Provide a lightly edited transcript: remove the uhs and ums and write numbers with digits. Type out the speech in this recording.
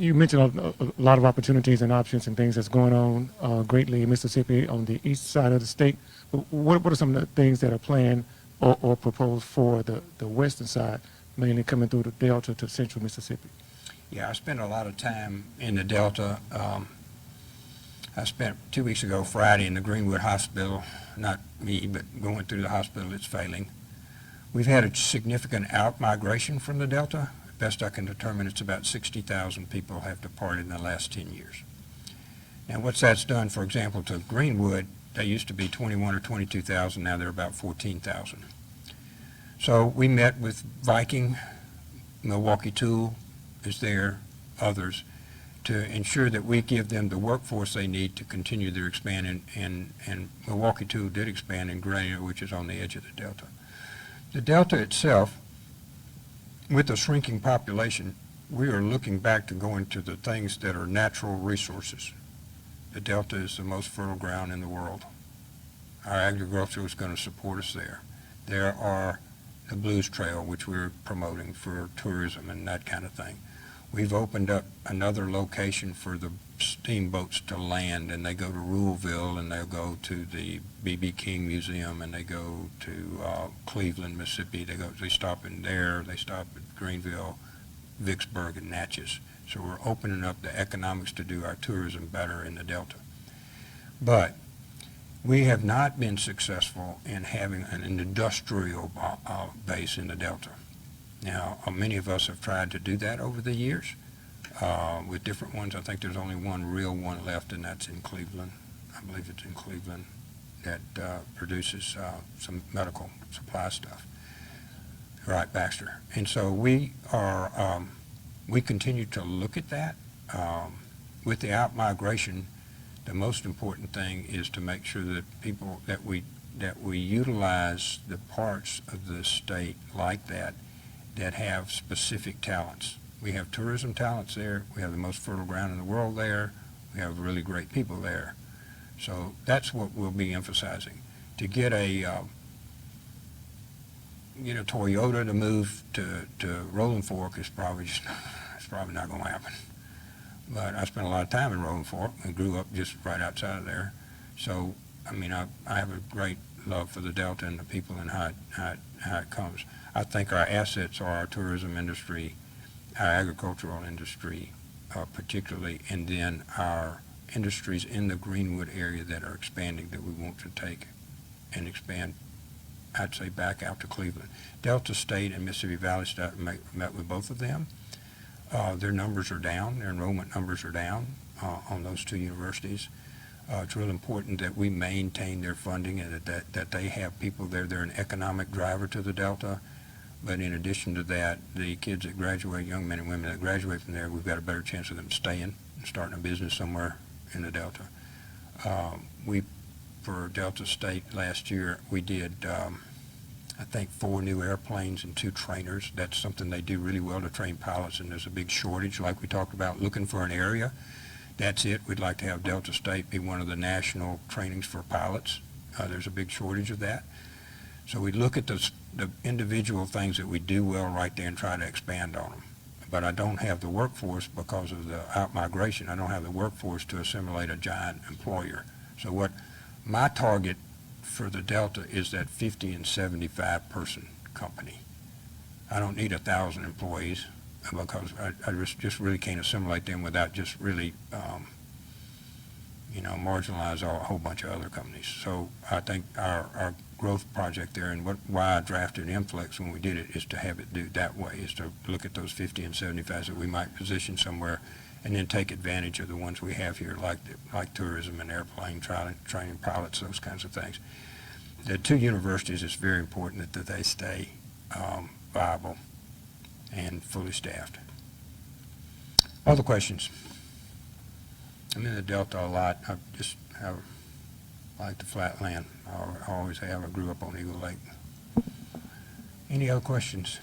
You mentioned a lot of opportunities and options and things that's going on greatly in Mississippi on the east side of the state. But what are some of the things that are planned or proposed for the western side, mainly coming through the Delta to central Mississippi? Yeah, I spent a lot of time in the Delta. I spent 2 weeks ago Friday in the Greenwood Hospital, not me, but going through the hospital, it's failing. We've had a significant out-migration from the Delta. Best I can determine, it's about 60,000 people have departed in the last 10 years. Now, what's that's done, for example, to Greenwood, they used to be 21 or 22,000, now they're about 14,000. So we met with Viking, Milwaukee Tool is there, others, to ensure that we give them the workforce they need to continue their expansion, and Milwaukee Tool did expand in Grenier, which is on the edge of the Delta. The Delta itself, with a shrinking population, we are looking back to going to the things that are natural resources. The Delta is the most fertile ground in the world. Our agriculture is going to support us there. There are the Blues Trail, which we're promoting for tourism and that kind of thing. We've opened up another location for the steamboats to land, and they go to Ruleville, and they'll go to the B.B. King Museum, and they go to Cleveland, Mississippi. They stop in there. They stop at Greenville, Vicksburg, and Natchez. So we're opening up the economics to do our tourism better in the Delta. But we have not been successful in having an industrial base in the Delta. Now, many of us have tried to do that over the years with different ones. I think there's only one real one left, and that's in Cleveland. I believe it's in Cleveland that produces some medical supply stuff. Right, Baxter. And so we are, we continue to look at that. With the out-migration, the most important thing is to make sure that people, that we utilize the parts of the state like that have specific talents. We have tourism talents there. We have the most fertile ground in the world there. We have really great people there. So that's what we'll be emphasizing. To get a Toyota to move to Rolling Fork is probably just, it's probably not going to happen. But I spent a lot of time in Rolling Fork and grew up just right outside of there. So I mean, I have a great love for the Delta and the people and how it comes. I think our assets are our tourism industry, our agricultural industry particularly, and then our industries in the Greenwood area that are expanding that we want to take and expand, I'd say, back out to Cleveland. Delta State and Mississippi Valley State met with both of them. Their numbers are down, their enrollment numbers are down on those two universities. It's real important that we maintain their funding and that they have people there. They're an economic driver to the Delta. But in addition to that, the kids that graduate, young men and women that graduate from there, we've got a better chance of them staying and starting a business somewhere in the Delta. For Delta State last year, we did, I think, 4 new airplanes and 2 trainers. That's something they do really well to train pilots, and there's a big shortage, like we talked about, looking for an area. That's it. We'd like to have Delta State be one of the national trainings for pilots. There's a big shortage of that. So we look at the individual things that we do well right there and try to expand on them. But I don't have the workforce because of the out-migration. I don't have the workforce to assimilate a giant employer. So what my target for the Delta is that 50 and 75 person company. I don't need 1,000 employees because I just really can't assimilate them without just really marginalize a whole bunch of other companies. So I think our growth project there, and why I drafted Inflex when we did it, is to have it do that way, is to look at those 50 and 75 that we might position somewhere and then take advantage of the ones we have here, like tourism and airplane training pilots, those kinds of things. The 2 universities, it's very important that they stay viable and fully staffed. Other questions? I'm in the Delta a lot. I just like the flat land. I always have. I grew up on Eagle Lake. Any other questions?